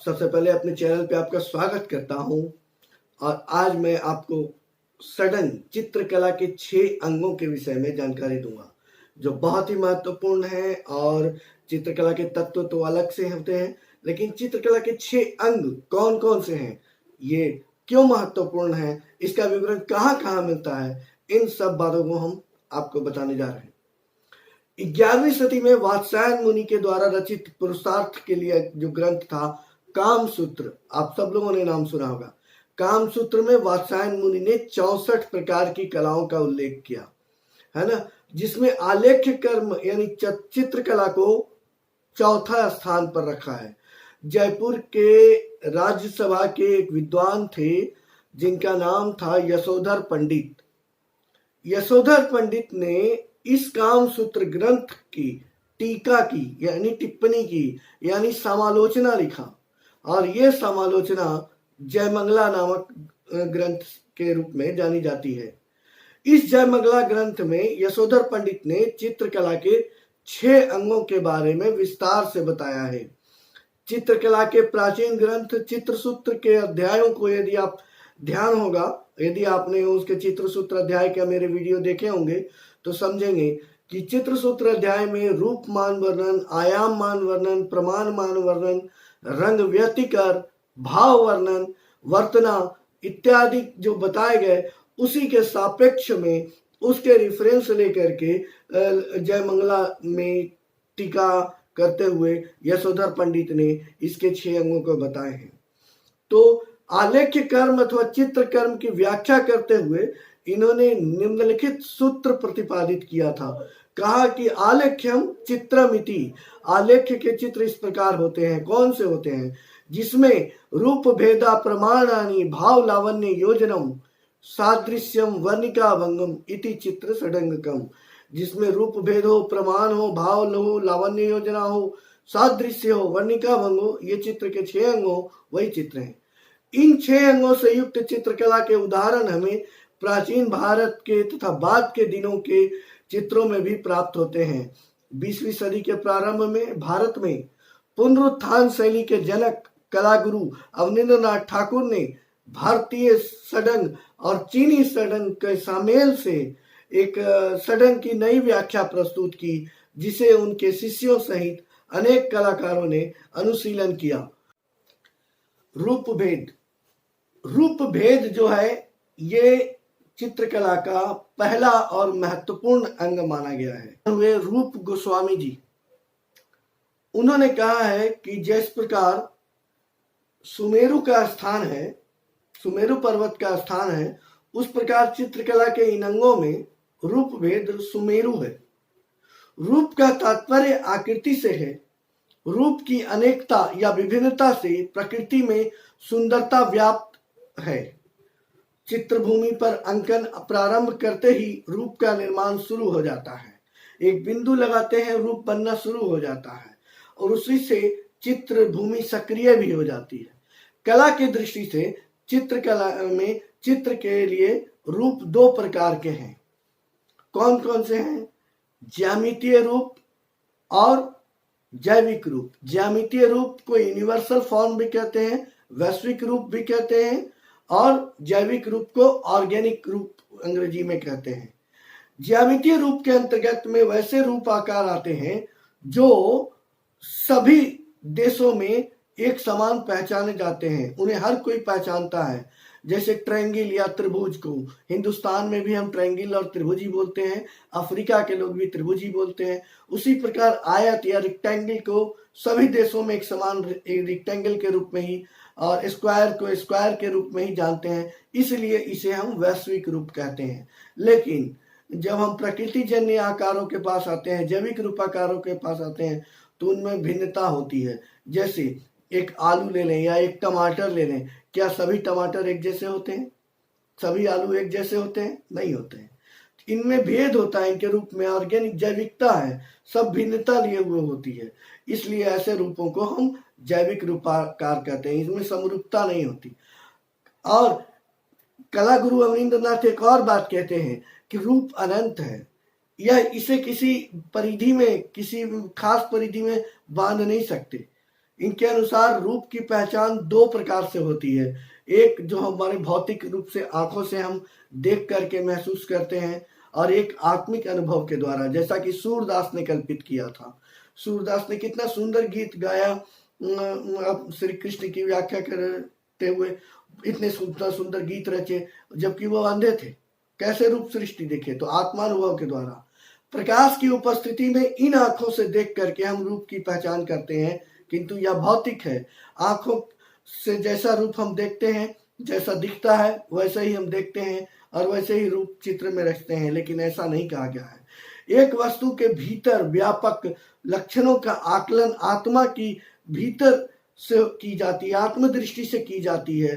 सबसे पहले अपने चैनल पे आपका स्वागत करता हूं और आज मैं आपको सडन चित्रकला के 6 अंगों के विषय में जानकारी दूंगा जो बहुत ही महत्वपूर्ण है। और चित्रकला के तत्व तो अलग से होते हैं, लेकिन चित्रकला के 6 अंग कौन कौन से हैं, ये क्यों महत्वपूर्ण है, इसका विवरण कहाँ कहाँ मिलता है, इन सब बातों को हम आपको बताने जा रहे हैं। 11वीं सदी में वात्स्यायन मुनि के द्वारा रचित पुरुषार्थ के लिए जो ग्रंथ था कामसूत्र, आप सब लोगों ने नाम सुना होगा। कामसूत्र में वात्स्यायन मुनि ने 64 प्रकार की कलाओं का उल्लेख किया है ना, जिसमें आलेख्य कर्म यानी चित्रकला को चौथा स्थान पर रखा है। जयपुर के राज्यसभा के एक विद्वान थे जिनका नाम था यशोधर पंडित। यशोधर पंडित ने इस कामसूत्र ग्रंथ की टीका की यानी टिप्पणी की यानी समालोचना लिखा, और यह समालोचना जयमंगला नामक ग्रंथ के रूप में जानी जाती है। इस जयमंगला ग्रंथ में यशोधर पंडित ने चित्रकला के 6 अंगों के बारे में विस्तार से बताया है। चित्रकला के प्राचीन ग्रंथ चित्रसूत्र के अध्यायों को यदि आप ध्यान होगा, यदि आपने उसके चित्रसूत्र अध्याय का मेरे वीडियो देखे होंगे तो समझेंगे कि चित्रसूत्र अध्याय में रूप मान वर्णन, आयाम मान वर्णन, प्रमाण मान वर्णन, रंग व्यतिकर, भाव वर्णन, वर्तना इत्यादि जो बताए गए, उसी के सापेक्ष में उसके रिफरेंस लेकर के जयमंगला में टीका करते हुए यशोधर पंडित ने इसके 6 अंगों को बताए हैं। तो आलेख्य कर्म अथवा चित्र कर्म की व्याख्या करते हुए इन्होंने निम्नलिखित सूत्र प्रतिपादित किया था। कहा कि आलेख्यम चित्रमिति, आलेख्य के चित्र इस प्रकार होते हैं। कौन से होते हैं? जिसमें रूप भेदा प्रमाणानि भाव लावण्य योजनम सादृश्यम वर्णिका भंगम इति चित्र षडंगकम, जिसमें रूप भेद हो, प्रमाण हो, भाव हो, लावण्य योजना हो, सादृश्य हो, वर्णिका भंग हो, ये चित्र के 6 अंग हो, वही चित्र हैं। इन 6 अंगों से युक्त चित्रकला के उदाहरण हमें प्राचीन भारत के तथा बाद के दिनों के चित्रों में भी प्राप्त होते हैं। 20वीं सदी के प्रारंभ में भारत में पुनरुत्थान शैली के जनक कलागुरु अवनींद्रनाथ ठाकुर ने भारतीय सडंग और चीनी सडंग के सामेल से एक सडंग की नई व्याख्या प्रस्तुत की, जिसे उनके शिष्यों सहित अनेक कलाकारों ने अनुशीलन किया। रूप भेद, रूप भेद जो है ये चित्रकला का पहला और महत्वपूर्ण अंग माना गया है। वे रूप गोस्वामी जी, उन्होंने कहा है कि जिस प्रकार सुमेरु का स्थान है, सुमेरु पर्वत का स्थान है, उस प्रकार चित्रकला के इन अंगों में रूप भेद सुमेरु है। रूप का तात्पर्य आकृति से है। रूप की अनेकता या विभिन्नता से प्रकृति में सुंदरता व्याप्त है। चित्रभूमि पर अंकन प्रारंभ करते ही रूप का निर्माण शुरू हो जाता है। एक बिंदु लगाते हैं, रूप बनना शुरू हो जाता है और उसी से चित्रभूमि सक्रिय भी हो जाती है। कला की दृष्टि से चित्रकला में चित्र के लिए रूप 2 प्रकार के हैं। कौन कौन से हैं? ज्यामितीय रूप और जैविक रूप। ज्यामितीय रूप को यूनिवर्सल फॉर्म भी कहते हैं, वैश्विक रूप भी कहते हैं, और जैविक रूप को ऑर्गेनिक रूप अंग्रेजी में कहते हैं। ज्यामितीय रूप के अंतर्गत में वैसे रूप आकार आते हैं जो सभी देशों में एक समान पहचाने जाते हैं, उन्हें हर कोई पहचानता है। जैसे ट्रायंगल या त्रिभुज को हिंदुस्तान में भी हम ट्रायंगल और त्रिभुजी बोलते हैं, अफ्रीका के लोग भी त्रिभुजी बोलते हैं। उसी प्रकार आयत या रेक्टेंगल को सभी देशों में एक समान रेक्टेंगल के रूप में ही और स्क्वायर को स्क्वायर के रूप में ही जानते हैं, इसलिए इसे हम वैश्विक रूप कहते हैं। लेकिन जब हम प्रकृति जन्य आकारों के पास आते हैं, जैविक रूपाकारों के पास आते हैं, तो उनमें भिन्नता होती है। जैसे एक आलू ले लें या एक टमाटर ले लें, क्या सभी टमाटर एक जैसे होते हैं? सभी आलू एक जैसे होते हैं? नहीं होते हैं। इनमें भेद होता है, इनके रूप में ऑर्गेनिक जैविकता है, सब भिन्नता लिए हुए होती है, इसलिए ऐसे रूपों को हम जैविक रूपाकार कहते हैं, इसमें समरूपता नहीं होती। और कला गुरु अवनींद्रनाथ एक और बात कहते हैं कि रूप अनंत है, यह इसे किसी परिधि में, किसी खास परिधि में बांध नहीं सकते। इनके अनुसार रूप की पहचान दो प्रकार से होती है। एक जो हमारे भौतिक रूप से आंखों से हम देख करके महसूस करते हैं, और एक आत्मिक अनुभव के द्वारा, जैसा कि सूरदास ने कल्पित किया था। सूरदास ने कितना सुंदर गीत गाया अब श्री कृष्ण की व्याख्या करते हुए, इतने सुंदर सुंदर गीत रचे जबकि वो अंधे थे। कैसे रूप सृष्टि देखे? तो आत्मानुभव के द्वारा, प्रकाश की उपस्थिति में इन आंखों से देख करके हम रूप की पहचान करते हैं, किंतु यह भौतिक है। आंखों से जैसा रूप हम देखते हैं, जैसा दिखता है वैसा ही हम देखते हैं और वैसे ही रूप चित्र में रखते हैं, लेकिन ऐसा नहीं कहा गया है। एक वस्तु के भीतर व्यापक लक्षणों का आकलन आत्मा की भीतर से की जाती है, आत्मदृष्टि से की जाती है।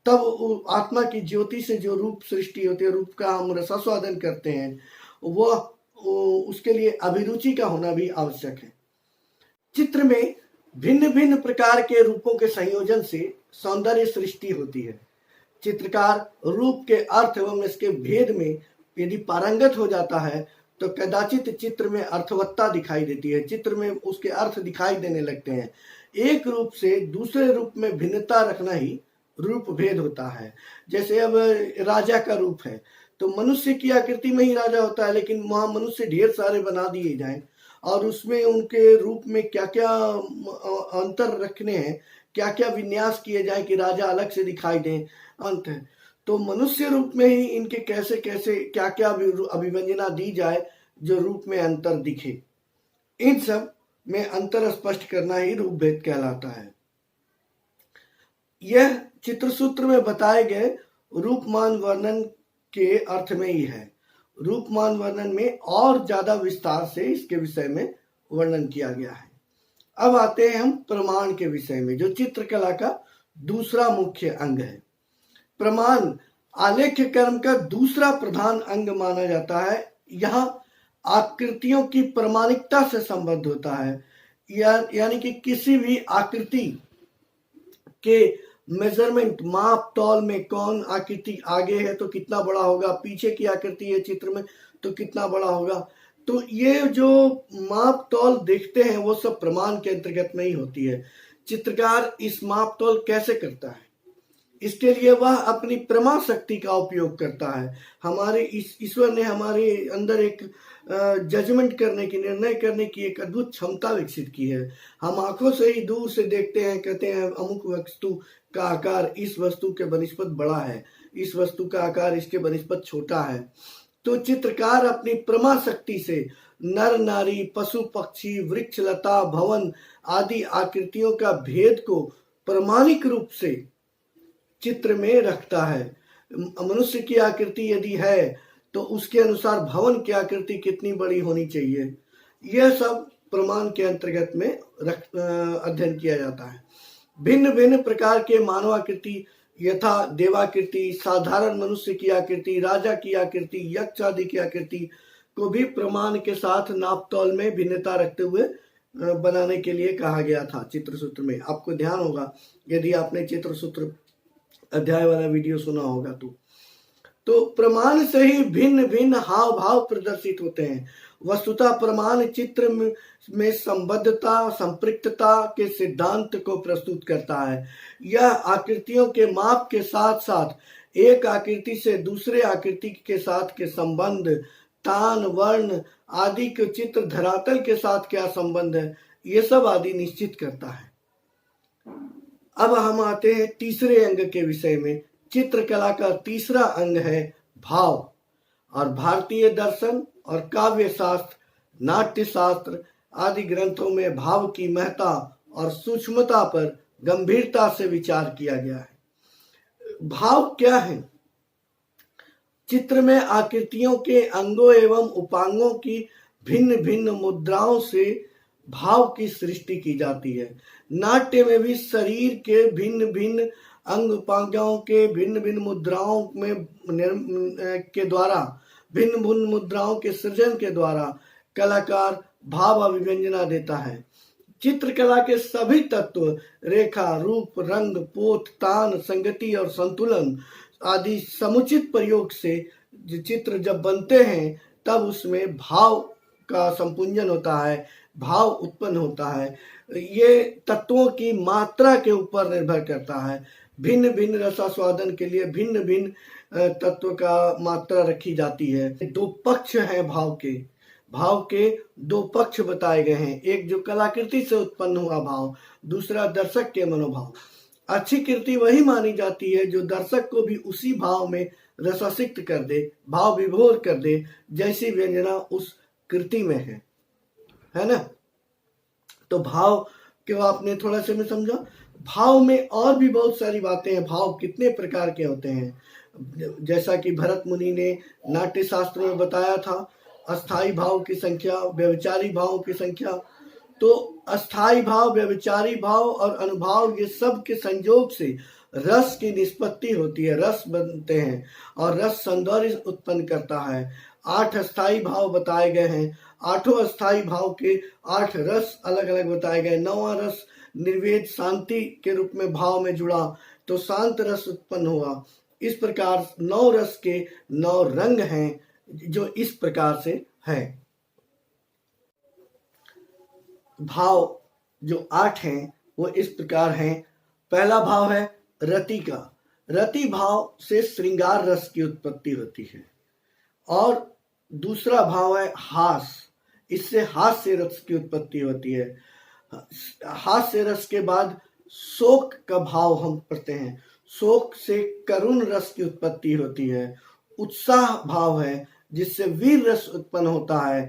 तब आत्मा की ज्योति से जो रूप सृष्टि होती है, रूप का हम रसास्वादन करते हैं, वह उसके लिए अभिरुचि का होना भी आवश्यक है। चित्र में भिन्न भिन्न प्रकार के रूपों के संयोजन से सौंदर्य सृष्टि होती है। चित्रकार रूप के अर्थ एवं इसके भेद में यदि पारंगत हो जाता है तो कदाचित चित्र में अर्थवत्ता दिखाई देती है, चित्र में उसके अर्थ दिखाई देने लगते हैं। एक रूप से दूसरे रूप में भिन्नता रखना ही रूप भेद होता है। जैसे अब राजा का रूप है तो मनुष्य की आकृति में ही राजा होता है, लेकिन वहां मनुष्य ढेर सारे बना दिए जाएं और उसमें उनके रूप में क्या क्या अंतर रखने हैं, क्या क्या विन्यास किए जाए कि राजा अलग से दिखाई दे, अंत है। तो मनुष्य रूप में ही इनके कैसे कैसे क्या क्या अभिव्यंजना दी जाए जो रूप में अंतर दिखे, इन सब में अंतर स्पष्ट करना ही रूप भेद कहलाता है। यह चित्रसूत्र में बताए गए रूपमान वर्णन के अर्थ में ही है। रूपमान वर्णन में और ज्यादा विस्तार से इसके विषय में वर्णन किया गया है। अब आते हैं हम प्रमाण के विषय में, जो चित्रकला का दूसरा मुख्य अंग है। प्रमाण आलेख्य कर्म का दूसरा प्रधान अंग माना जाता है। यह आकृतियों की प्रमाणिकता से संबद्ध होता है, यानी कि किसी भी आकृति के मेजरमेंट, माप तौल में कौन आकृति आगे है तो कितना बड़ा होगा, पीछे की आकृति है चित्र में तो कितना बड़ा होगा। तो ये जो माप तौल देखते हैं वो सब प्रमाण के अंतर्गत में ही होती है। चित्रकार इस माप तौल कैसे करता है, इसके लिए वह अपनी प्रमा शक्ति का उपयोग करता है। हमारे ईश्वर ने हमारे अंदर एक जजमेंट करने की, निर्णय करने की एक अद्भुत क्षमता विकसित की है। हम आंखों से ही दूर से देखते हैं, कहते हैं अमुक वस्तु का आकार इस वस्तु के बनिस्पत बड़ा है, इस वस्तु का आकार इसके बनिस्पत छोटा है। तो चित्रकार अपनी प्रमा शक्ति से नर नारी, पशु पक्षी, वृक्ष लता, भवन आदि आकृतियों का भेद को प्रमाणिक रूप से चित्र में रखता है। मनुष्य की आकृति यदि है तो उसके अनुसार भवन की आकृति कितनी बड़ी होनी चाहिए, यह सब प्रमाण के अंतर्गत में अध्ययन किया जाता है। भिन्न भिन्न प्रकार के मानवाकृति यथा देवाकृति, साधारण मनुष्य की आकृति, राजा की आकृति, यक्ष आदि की आकृति को भी प्रमाण के साथ नाप तौल में भिन्नता रखते हुए बनाने के लिए कहा गया था चित्रसूत्र में। आपको ध्यान होगा यदि आपने चित्रसूत्र अध्याय वाला वीडियो सुना होगा तो प्रमाण से ही भिन्न भिन्न हाव भाव प्रदर्शित होते हैं। वस्तुतः प्रमाण चित्र में संबद्धता, संपृक्तता के सिद्धांत को प्रस्तुत करता है। यह आकृतियों के माप के साथ साथ एक आकृति से दूसरे आकृति के साथ के संबंध, तान, वर्ण आदि के चित्र धरातल के साथ क्या संबंध है, ये सब आदि निश्चित करता है। अब हम आते हैं तीसरे अंग के विषय में। चित्रकला का तीसरा अंग है भाव, और भारतीय दर्शन और काव्य शास्त्र, नाट्य शास्त्र आदि ग्रंथों में भाव की महत्ता और सूक्ष्मता पर गंभीरता से विचार किया गया है। भाव क्या है? चित्र में आकृतियों के अंगों एवं उपांगों की भिन्न भिन्न मुद्राओं से भाव की सृष्टि की जाती है। नाट्य में भी शरीर के भिन्न भिन्न अंग उपांगों के भिन्न भिन्न मुद्राओं में के द्वारा, भिन्न भिन्न मुद्राओं के सृजन के द्वारा कलाकार भाव अभिव्यंजना देता है। चित्रकला के सभी तत्व, रेखा, रूप, रंग, पोत, तान, संगति और संतुलन आदि समुचित प्रयोग से चित्र जब बनते हैं तब उसमें भाव का संपुंजन होता है, भाव उत्पन्न होता है, ये तत्वों की मात्रा के ऊपर निर्भर करता है। भिन्न भिन्न रसास्वादन के लिए भिन्न भिन्न तत्व का मात्रा रखी जाती है। दो पक्ष हैं भाव के दो पक्ष बताए गए हैं, एक जो कलाकृति से उत्पन्न हुआ भाव, दूसरा दर्शक के मनोभाव। अच्छी कृति वही मानी जाती है जो दर्शक को भी उसी भाव में रसासिक्त कर दे, भाव विभोर कर दे, जैसी व्यंजना उस कृति में है ना। तो भाव क्यों आपने थोड़ा सा में समझा। भाव में और भी बहुत सारी बातें हैं। भाव कितने प्रकार के होते हैं, जैसा कि भरत मुनि ने नाट्य शास्त्र में बताया था, अस्थाई भाव की संख्या, व्यभिचारी भाव की संख्या। तो अस्थाई भाव, व्यभिचारी भाव और अनुभाव, ये सब के संयोग से रस की निष्पत्ति होती है, रस बनते हैं और रस सौंदर्य उत्पन्न करता है। 8 अस्थाई भाव बताए गए हैं, 8 अस्थाई भाव के 8 रस अलग अलग बताए गए। 9वां रस निर्वेद शांति के रूप में भाव में जुड़ा तो शांत रस उत्पन्न हुआ। इस प्रकार 9 रस के 9 रंग हैं, जो इस प्रकार से है। भाव जो 8 हैं वो इस प्रकार हैं। पहला भाव है रति का। रति भाव से श्रृंगार रस की उत्पत्ति होती है। और दूसरा भाव है हास, इससे हास्य रस की उत्पत्ति होती है। हास्य रस के बाद शोक का भाव हम पढ़ते हैं, शोक से करुण रस की उत्पत्ति होती है। उत्साह भाव है जिससे वीर रस उत्पन्न होता है।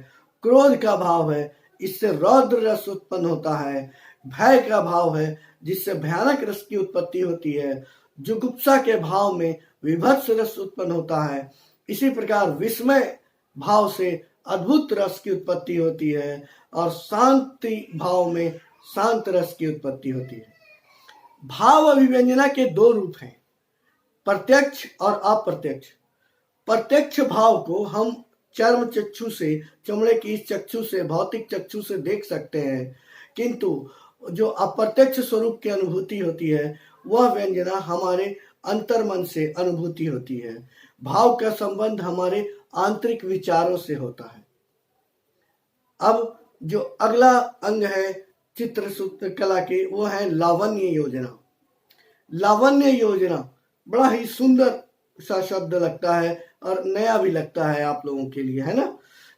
क्रोध का भाव है, इससे रौद्र रस उत्पन्न होता है। भय का भाव है जिससे भयानक रस की उत्पत्ति होती है। जुगुप्सा के भाव में विभत्स रस उत्पन्न होता है। इसी प्रकार विस्मय भाव से अद्भुत रस की उत्पत्ति होती है और शांति भाव में शांत रस की उत्पत्ति होती है। भाव अभिव्यंजना के 2 रूप हैं, प्रत्यक्ष और अप्रत्यक्ष। प्रत्यक्ष भाव को हम चर्म चक्षु से, चमड़े की चक्षु से, भौतिक चक्षु से देख सकते हैं, किंतु जो अप्रत्यक्ष स्वरूप की अनुभूति होती है वह व्यंजना हमारे अंतर्मन से अनुभूति होती है। भाव का संबंध हमारे आंतरिक विचारों से होता है। अब जो अगला अंग है चित्र कला के, वो है लावण्य योजना। लावण्य योजना बड़ा ही सुंदर सा शब्द लगता है और नया भी लगता है आप लोगों के लिए, है ना।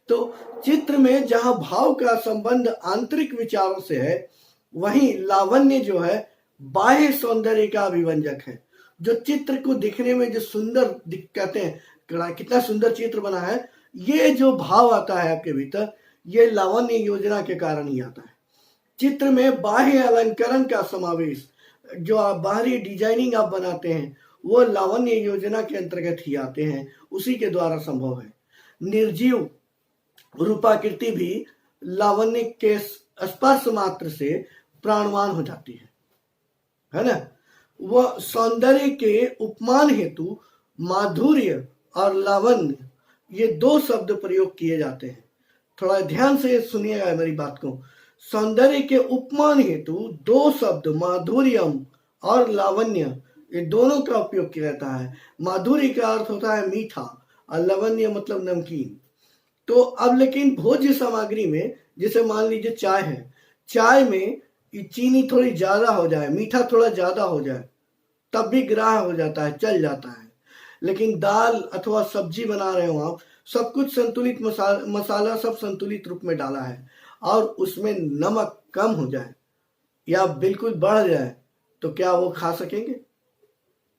तो चित्र में जहां भाव का संबंध आंतरिक विचारों से है, वहीं लावण्य जो है बाह्य सौंदर्य का अभिव्यंजक है। जो चित्र को दिखने में जो सुंदर कहते हैं, कितना सुंदर चित्र बना है, ये जो भाव आता है आपके भीतर, ये लावण्य योजना के कारण ही आता है। चित्र में बाह्य अलंकरण का समावेश, जो आप बाहरी डिजाइनिंग आप बनाते हैं, वो लावण्य योजना के अंतर्गत ही आते हैं, उसी के द्वारा संभव है। निर्जीव रूपाकृति भी लावण्य के स्पर्श मात्र से प्राणवान हो जाती है ना। वह सौंदर्य के उपमान हेतु माधुर्य और लावण्य, ये 2 शब्द प्रयोग किए जाते हैं। थोड़ा ध्यान से सुनिएगा मेरी बात को। सौंदर्य के उपमान हेतु 2 शब्द माधुर्यम और लावण्य, ये दोनों का उपयोग किया जाता है। माधुर्य का अर्थ होता है मीठा और लावण्य मतलब नमकीन। तो अब लेकिन भोज्य सामग्री में, जैसे मान लीजिए चाय है, चाय में चीनी थोड़ी ज्यादा हो जाए, मीठा थोड़ा ज्यादा हो जाए, तब भी ग्राह्य हो जाता है, चल जाता है। लेकिन दाल अथवा सब्जी बना रहे हो आप, सब कुछ संतुलित मसाला सब संतुलित रूप में डाला है, और उसमें नमक कम हो जाए या बिल्कुल बढ़ जाए, तो क्या वो खा सकेंगे?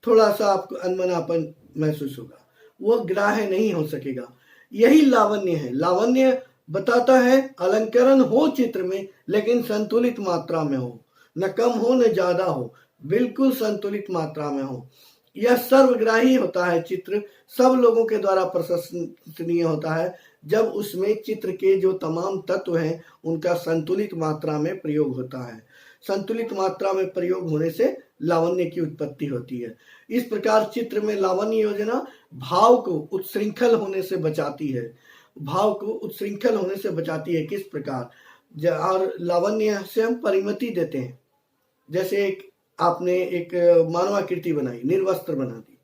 थोड़ा सा आपको अनमनापन महसूस होगा, वो ग्राह्य नहीं हो सकेगा। यही लावण्य है। लावण्य बताता है अलंकरण हो चित्र में, लेकिन संतुलित मात्रा में हो, न कम हो न ज्यादा हो, बिल्कुल संतुलित मात्रा में हो। यह सर्वग्राही होता है। चित्र सब लोगों के द्वारा प्रशंसनीय होता है जब उसमें चित्र के जो तमाम तत्व हैं उनका संतुलित मात्रा में प्रयोग होता है। संतुलित मात्रा में प्रयोग होने से लावण्य की उत्पत्ति होती है। इस प्रकार चित्र में लावण्य योजना भाव को उत्श्रृंखल होने से बचाती है। भाव को उत्श्रृंखल होने से बचाती है। किस प्रकार? और लावण्य से हम परिमिति देते हैं। जैसे आपने एक मानवाकृति बनाई, निर्वस्त्र बना दी,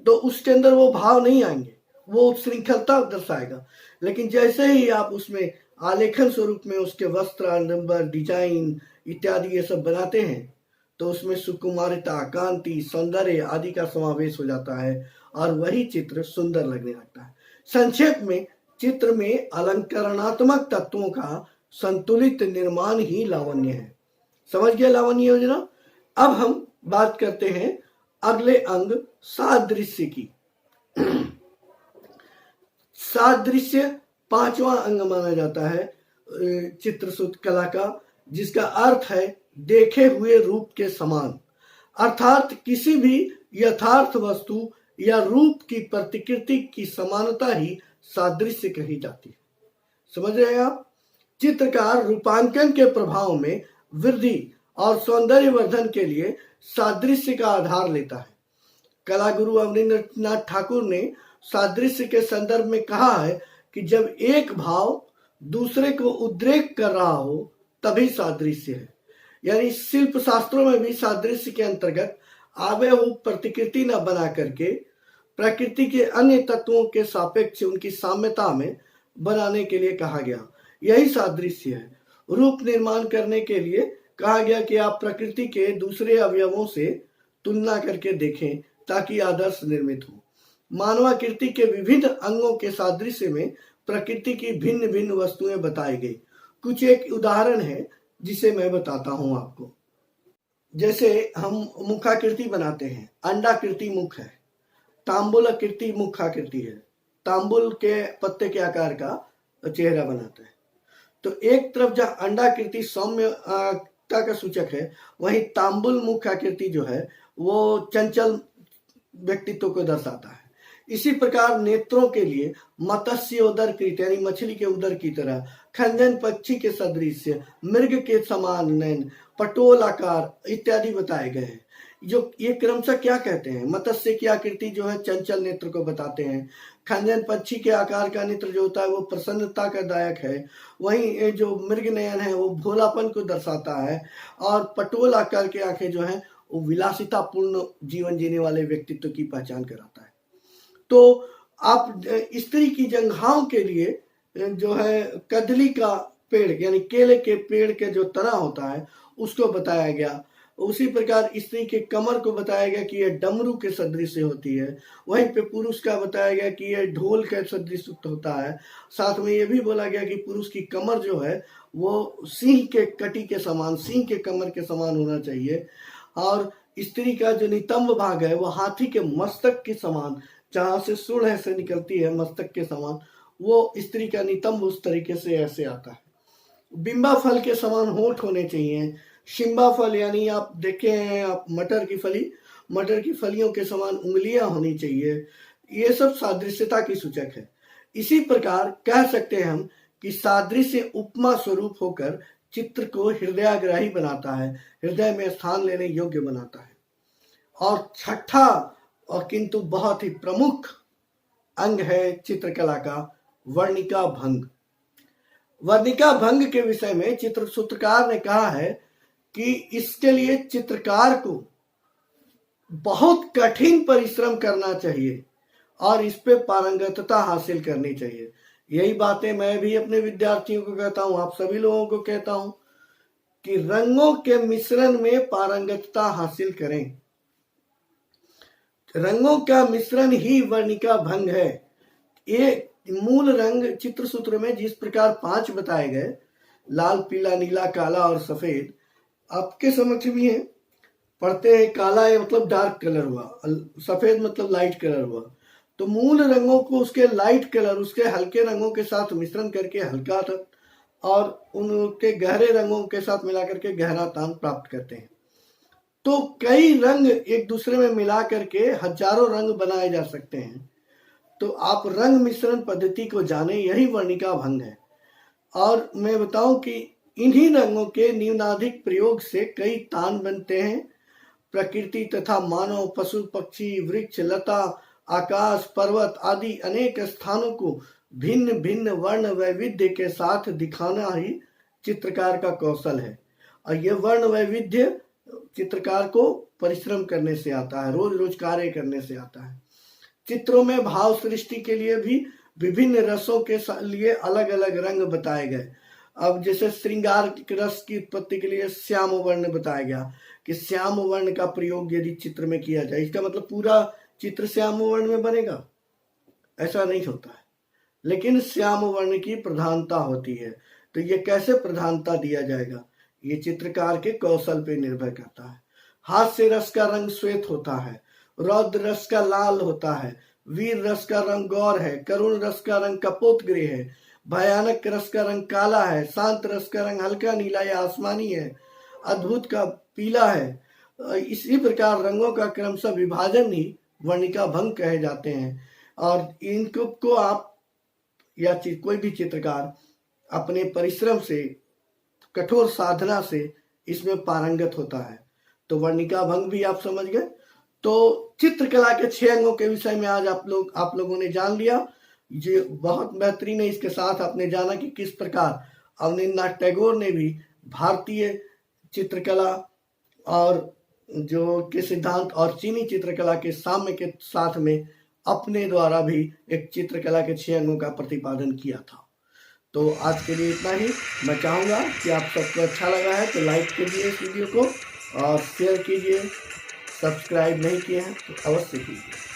तो उसके अंदर वो भाव नहीं आएंगे, वो श्रृंखलता दर्शाएगा। लेकिन जैसे ही आप उसमें आलेखन स्वरूप में उसके वस्त्र, नंबर, डिजाइन इत्यादि ये सब बनाते हैं तो उसमें सुकुमारिता, कांति, सौंदर्य आदि का समावेश हो जाता है और वही चित्र सुंदर लगने लगता है। संक्षेप में चित्र में अलंकरणात्मक तत्वों का संतुलित निर्माण ही लावण्य है। समझ गए लावण्य योजना? अब हम बात करते हैं अगले अंग सादृश्य की। सादृश्य पांचवा अंग माना जाता है चित्रसूत्र कला का, जिसका अर्थ है देखे हुए रूप के समान, अर्थात किसी भी यथार्थ वस्तु या रूप की प्रतिकृति की समानता ही सादृश्य कही जाती है। समझ रहे हैं आप? चित्रकार रूपांकन के प्रभाव में वृद्धि और सौंदर्य वर्धन के लिए सादृश्य का आधार लेता है। कला गुरु अमरींद्रनाथ ठाकुर ने सादृश्य के संदर्भ में कहा है कि जब एक भाव दूसरे को उद्रेक कर रहा हो तभी सादृश्य है। यानी शिल्प शास्त्रों में भी सादृश्य के अंतर्गत आबेहूब प्रतिकृति न बना करके प्रकृति के अन्य तत्वों के सापेक्ष उनकी साम्यता में बनाने के लिए कहा गया। यही सादृश्य है। रूप निर्माण करने के लिए कहा गया कि आप प्रकृति के दूसरे अवयवों से तुलना करके देखें ताकि आदर्श निर्मित हो। मानवाकृति के विभिन्न अंगों के सादृश्य में प्रकृति की भिन्न भिन्न वस्तुएं बताई गई। कुछ एक उदाहरण है जिसे मैं बताता हूं आपको। जैसे हम मुखाकृति बनाते हैं, अंडाकृति मुख है, तांबुलाकृति मुखाकृति है, तांबुल के पत्ते के आकार का चेहरा बनाता है। तो एक तरफ जहाँ अंडाकृति सौम्यता का सूचक है, वहीं तांबुल मुखाकृति जो है वो चंचल व्यक्तित्व को दर्शाता है। इसी प्रकार नेत्रों के लिए मत्स्योदर कृत यानी मछली के उदर की तरह, खंजन पक्षी के सदृश, मृग के समान नयन, पटोल आकार इत्यादि बताए गए हैं। जो ये क्रमशः क्या कहते हैं? मत्स्य की आकृति जो है चंचल नेत्र को बताते हैं, खंजन पक्षी के आकार का नेत्र जो होता है वो प्रसन्नता का दायक है, वहीं जो मृग नयन है वो भोलापन को दर्शाता है, और पटोल आकार की आंखें जो है वो विलासिता पूर्ण जीवन जीने वाले व्यक्तित्व की पहचान कराता है। तो आप स्त्री की जंघाओं के लिए जो है कदली का पेड़ यानी केले के पेड़ के जो तना होता है उसको बताया गया। उसी प्रकार स्त्री के कमर को बताया गया कि यह डमरू के सदृश से होती है। वहीं पे पुरुष का बताया गया कि यह ढोल के सदृश होता है। साथ में यह भी बोला गया कि पुरुष की कमर जो है वो सिंह के कटी के समान, सिंह के कमर के समान होना चाहिए, और स्त्री का जो नितंब भाग है वो हाथी के मस्तक के समान, जहां से सूढ़ ऐसे निकलती है मस्तक के समान, वो स्त्री का नितंब उस तरीके से ऐसे आता है। बिंबा फल के समान होंठ होने चाहिए। शिम्बा फल यानी आप देखे हैं आप मटर की फली, मटर की फलियों के समान उंगलियां होनी चाहिए। ये सब सादृश्यता की सूचक है। इसी प्रकार कह सकते हैं हम कि सादृश्य उपमा स्वरूप होकर चित्र को हृदयाग्राही बनाता है, हृदय में स्थान लेने योग्य बनाता है। और छठा और किंतु बहुत ही प्रमुख अंग है चित्रकला का वर्णिका भंग। वर्णिका भंग के विषय में चित्र सूत्रकार ने कहा है कि इसके लिए चित्रकार को बहुत कठिन परिश्रम करना चाहिए और इस पे पारंगतता हासिल करनी चाहिए। यही बातें मैं भी अपने विद्यार्थियों को कहता हूं, आप सभी लोगों को कहता हूं कि रंगों के मिश्रण में पारंगतता हासिल करें। रंगों का मिश्रण ही वर्णिका भंग है। ये मूल रंग चित्रसूत्र में जिस प्रकार 5 बताए गए, लाल, पीला, नीला, काला और सफेद, आपके समक्ष भी है। पढ़ते हैं काला है मतलब डार्क कलर हुआ, सफेद मतलब लाइट कलर हुआ। तो मूल रंगों को उसके लाइट कलर, उसके हल्के रंगों के साथ मिश्रण करके हल्का था और उनके गहरे रंगों के साथ मिलाकर के गहरा तान प्राप्त करते हैं। तो कई रंग एक दूसरे में मिला करके हजारों रंग बनाए जा सकते हैं। तो आप रंग मिश्रण पद्धति को जाने, यही वर्णिका भंग है। और मैं बताऊं कि इन्हीं रंगों के न्यूनाधिक प्रयोग से कई तान बनते हैं। प्रकृति तथा मानव, पशु, पक्षी, वृक्ष, लता, आकाश, पर्वत आदि अनेक स्थानों को भिन्न भिन्न वर्ण वैविध्य के साथ दिखाना ही चित्रकार का कौशल है। और यह वर्ण वैविध्य चित्रकार को परिश्रम करने से आता है, रोज रोज कार्य करने से आता है। चित्रों में भाव सृष्टि के लिए भी विभिन्न रसों के लिए अलग अलग रंग बताए गए। अब जैसे श्रृंगार रस की उत्पत्ति के लिए श्याम वर्ण बताया गया कि श्याम वर्ण का प्रयोग यदि चित्र में किया जाए, इसका मतलब पूरा चित्र श्याम वर्ण में बनेगा, ऐसा नहीं होता है, लेकिन श्याम वर्ण की प्रधानता होती है। तो ये कैसे प्रधानता दिया जाएगा, ये चित्रकार के कौशल पे निर्भर करता है। हास्य रस का रंग श्वेत होता है, रौद्र रस का लाल होता है, वीर रस का रंग गौर है, करुण रस का रंग कपोत ग्रे है, भयानक रस का रंग काला है, शांत रस का रंग हल्का नीला या आसमानी है, अद्भुत का पीला है। इसी प्रकार रंगों का क्रमशः विभाजन ही वर्णिका भंग कहे जाते हैं। और इनको आप या कोई भी चित्रकार अपने परिश्रम से, कठोर साधना से इसमें पारंगत होता है। तो वर्णिका भंग भी आप समझ गए। तो चित्रकला के 6 अंगों के विषय में आज आप लोगों ने जान लिया। ये बहुत बेहतरीन है। इसके साथ आपने जाना कि किस प्रकार अवनींद्रनाथ टैगोर ने भी भारतीय चित्रकला और जो के सिद्धांत और चीनी चित्रकला के साम्य के साथ में अपने द्वारा भी एक चित्रकला के 6 अंगों का प्रतिपादन किया था। तो आज के लिए इतना ही। मैं चाहूँगा कि आप सबको अच्छा लगा है तो लाइक कीजिए इस वीडियो को और शेयर कीजिए। सब्सक्राइब नहीं किए हैं तो अवश्य कीजिए।